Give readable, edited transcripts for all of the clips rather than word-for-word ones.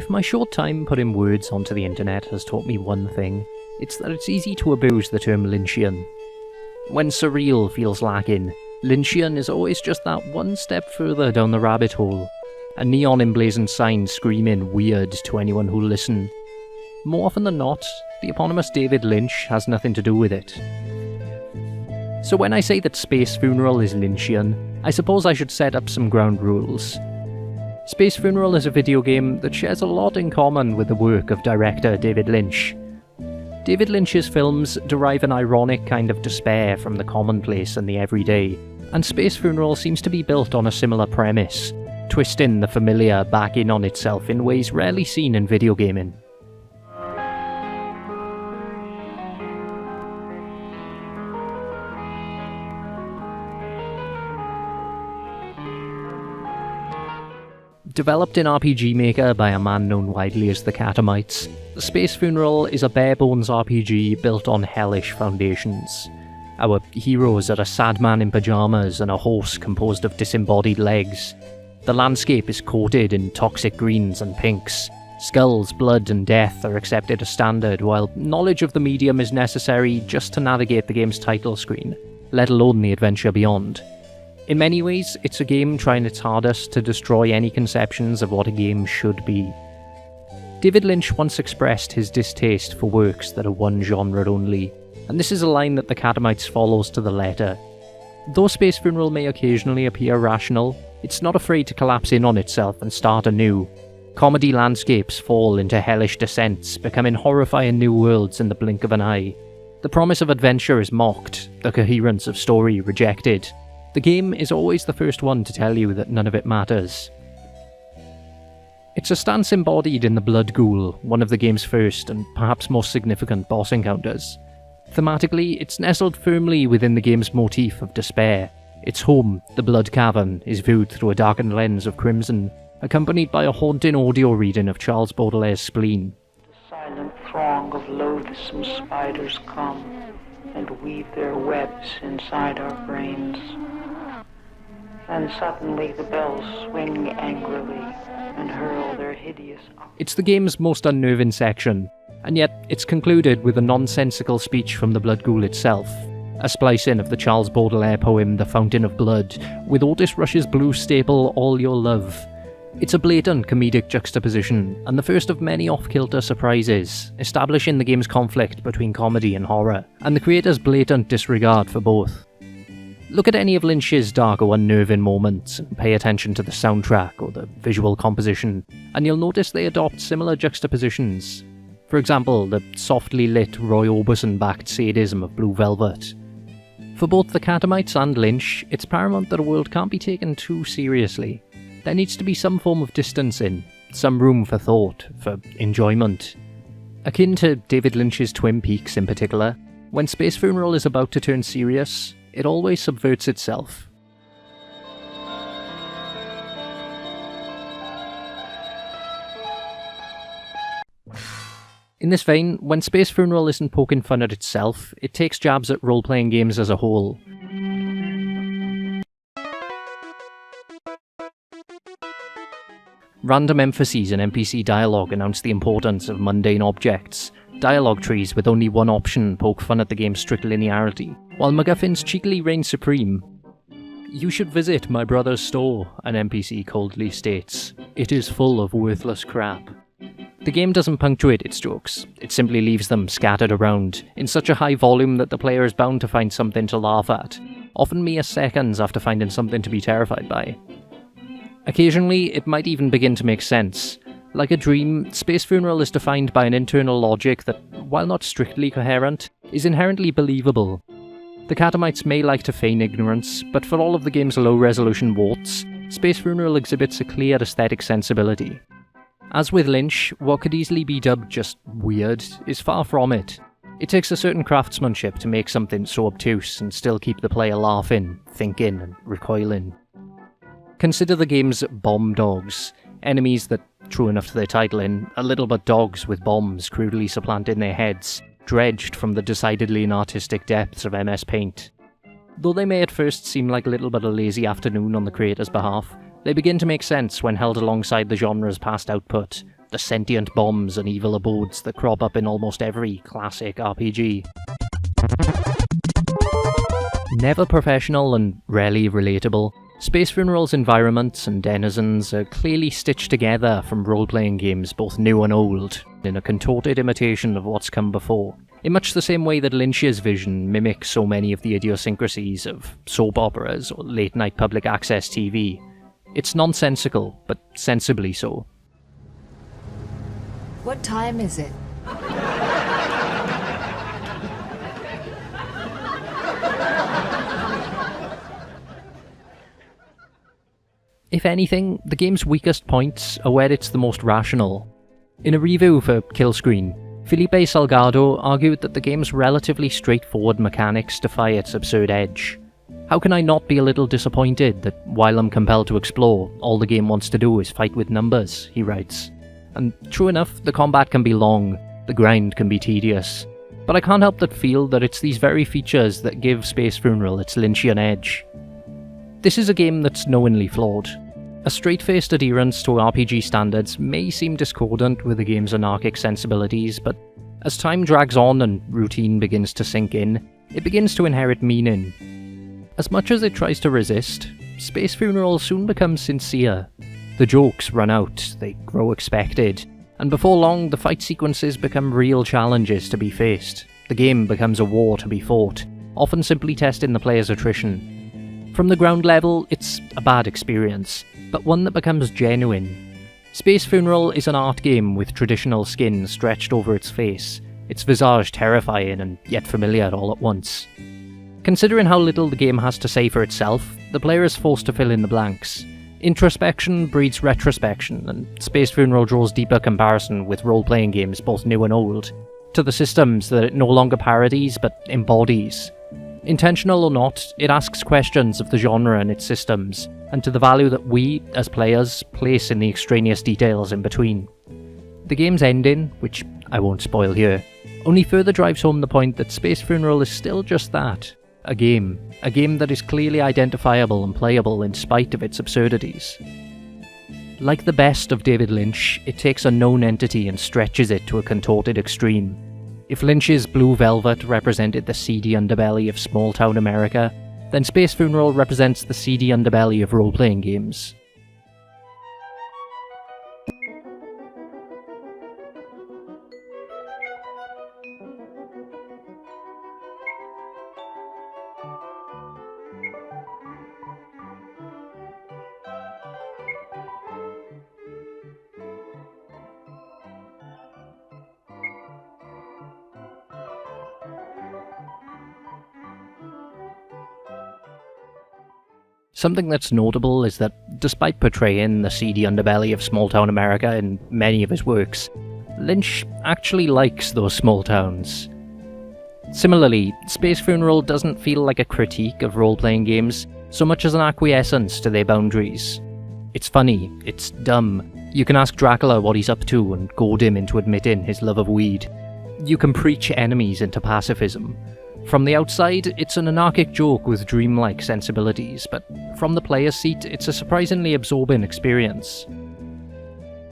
If my short time putting words onto the internet has taught me one thing, it's that it's easy to abuse the term Lynchian. When Surreal feels lacking, Lynchian is always just that one step further down the rabbit hole, a neon emblazoned sign screaming weird to anyone who'll listen. More often than not, the eponymous David Lynch has nothing to do with it. So when I say that Space Funeral is Lynchian, I suppose I should set up some ground rules. Space Funeral is a video game that shares a lot in common with the work of director David Lynch. David Lynch's films derive an ironic kind of despair from the commonplace and the everyday, and Space Funeral seems to be built on a similar premise, twisting the familiar back in on itself in ways rarely seen in video gaming. Developed in RPG Maker by a man known widely as the Catamites, Space Funeral is a bare-bones RPG built on hellish foundations. Our heroes are a sad man in pyjamas and a horse composed of disembodied legs. The landscape is coated in toxic greens and pinks. Skulls, blood and death are accepted as standard, while knowledge of the medium is necessary just to navigate the game's title screen, let alone the adventure beyond. In many ways, it's a game trying its hardest to destroy any conceptions of what a game should be. David Lynch once expressed his distaste for works that are one genre only, and this is a line that the Catamites follows to the letter. Though Space Funeral may occasionally appear rational, it's not afraid to collapse in on itself and start anew. Comedy landscapes fall into hellish descents, becoming horrifying new worlds in the blink of an eye. The promise of adventure is mocked, the coherence of story rejected. The game is always the first one to tell you that none of it matters. It's a stance embodied in the Blood Ghoul, one of the game's first and perhaps most significant boss encounters. Thematically, it's nestled firmly within the game's motif of despair. Its home, the Blood Cavern, is viewed through a darkened lens of crimson, accompanied by a haunting audio reading of Charles Baudelaire's Spleen. The silent throng of loathsome spiders come and weave their webs inside our brains. And suddenly the bells swing angrily and hurl their hideous... It's the game's most unnerving section, and yet it's concluded with a nonsensical speech from the Blood Ghoul itself, a splicing of the Charles Baudelaire poem The Fountain of Blood, with Otis Rush's blues staple All Your Love. It's a blatant comedic juxtaposition, and the first of many off-kilter surprises, establishing the game's conflict between comedy and horror, and the creator's blatant disregard for both. Look at any of Lynch's dark or unnerving moments, and pay attention to the soundtrack or the visual composition, and you'll notice they adopt similar juxtapositions. For example, the softly lit Roy Orbison-backed sadism of Blue Velvet. For both the Catamites and Lynch, it's paramount that a world can't be taken too seriously. There needs to be some form of distancing, some room for thought, for enjoyment. Akin to David Lynch's Twin Peaks in particular, when Space Funeral is about to turn serious, it always subverts itself. In this vein, when Space Funeral isn't poking fun at itself, it takes jabs at role-playing games as a whole. Random emphases in NPC dialogue announce the importance of mundane objects. Dialogue trees with only one option poke fun at the game's strict linearity, while MacGuffins cheekily reign supreme. "You should visit my brother's store," an NPC coldly states. "It is full of worthless crap." The game doesn't punctuate its jokes, it simply leaves them scattered around, in such a high volume that the player is bound to find something to laugh at, often mere seconds after finding something to be terrified by. Occasionally, it might even begin to make sense. Like a dream, Space Funeral is defined by an internal logic that, while not strictly coherent, is inherently believable. The Catamites may like to feign ignorance, but for all of the game's low-resolution warts, Space Funeral exhibits a clear aesthetic sensibility. As with Lynch, what could easily be dubbed just weird is far from it. It takes a certain craftsmanship to make something so obtuse and still keep the player laughing, thinking, and recoiling. Consider the game's bomb dogs, enemies that, true enough to their titling, are little but dogs with bombs crudely supplanting their heads, dredged from the decidedly inartistic depths of MS Paint. Though they may at first seem like little but a lazy afternoon on the creator's behalf, they begin to make sense when held alongside the genre's past output, the sentient bombs and evil abodes that crop up in almost every classic RPG. Never professional and rarely relatable, Space Funeral's environments and denizens are clearly stitched together from role-playing games both new and old, in a contorted imitation of what's come before, in much the same way that Lynch's vision mimics so many of the idiosyncrasies of soap operas or late-night public access TV. It's nonsensical, but sensibly so. What time is it? If anything, the game's weakest points are where it's the most rational. In a review for Killscreen, Felipe Salgado argued that the game's relatively straightforward mechanics defy its absurd edge. How can I not be a little disappointed that while I'm compelled to explore, all the game wants to do is fight with numbers, he writes. And true enough, the combat can be long, the grind can be tedious, but I can't help but feel that it's these very features that give Space Funeral its Lynchian edge. This is a game that's knowingly flawed. A straight-faced adherence to RPG standards may seem discordant with the game's anarchic sensibilities, but as time drags on and routine begins to sink in, it begins to inherit meaning. As much as it tries to resist, Space Funeral soon becomes sincere. The jokes run out, they grow expected, and before long the fight sequences become real challenges to be faced. The game becomes a war to be fought, often simply testing the player's attrition. From the ground level, it's a bad experience, but one that becomes genuine. Space Funeral is an art game with traditional skin stretched over its face, its visage terrifying and yet familiar all at once. Considering how little the game has to say for itself, the player is forced to fill in the blanks. Introspection breeds retrospection, and Space Funeral draws deeper comparison with role-playing games both new and old, to the systems that it no longer parodies but embodies. Intentional or not, it asks questions of the genre and its systems, and to the value that we, as players, place in the extraneous details in between. The game's ending, which I won't spoil here, only further drives home the point that Space Funeral is still just that, a game that is clearly identifiable and playable in spite of its absurdities. Like the best of David Lynch, it takes a known entity and stretches it to a contorted extreme. If Lynch's Blue Velvet represented the seedy underbelly of small-town America, then Space Funeral represents the seedy underbelly of role-playing games. Something that's notable is that, despite portraying the seedy underbelly of small-town America in many of his works, Lynch actually likes those small towns. Similarly, Space Funeral doesn't feel like a critique of role-playing games so much as an acquiescence to their boundaries. It's funny, it's dumb, you can ask Dracula what he's up to and goad him into admitting his love of weed. You can preach enemies into pacifism. From the outside, it's an anarchic joke with dreamlike sensibilities, but from the player's seat, it's a surprisingly absorbing experience.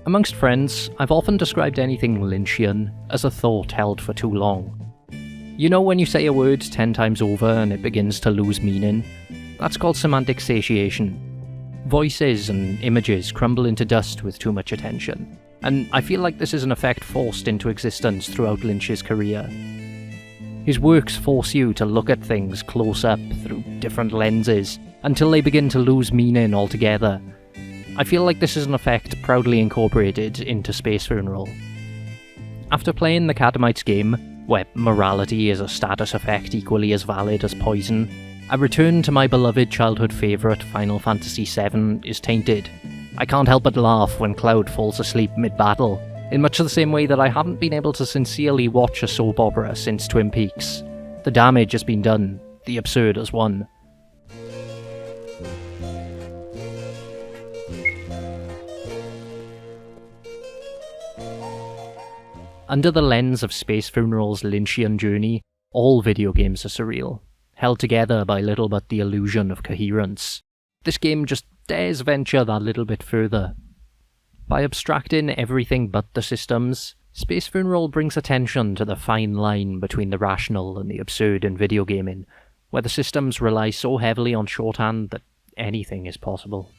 Amongst friends, I've often described anything Lynchian as a thought held for too long. You know when you say a word 10 times over and it begins to lose meaning? That's called semantic satiation. Voices and images crumble into dust with too much attention, and I feel like this is an effect forced into existence throughout Lynch's career. His works force you to look at things close up through different lenses until they begin to lose meaning altogether. I feel like this is an effect proudly incorporated into Space Funeral. After playing the Catamites game, where morality is a status effect equally as valid as poison, a return to my beloved childhood favourite Final Fantasy VII is tainted. I can't help but laugh when Cloud falls asleep mid-battle, in much the same way that I haven't been able to sincerely watch a soap opera since Twin Peaks. The damage has been done, the absurd has won. Under the lens of Space Funeral's Lynchian journey, all video games are surreal, held together by little but the illusion of coherence. This game just dares venture that little bit further. By abstracting everything but the systems, Space Funeral brings attention to the fine line between the rational and the absurd in video gaming, where the systems rely so heavily on shorthand that anything is possible.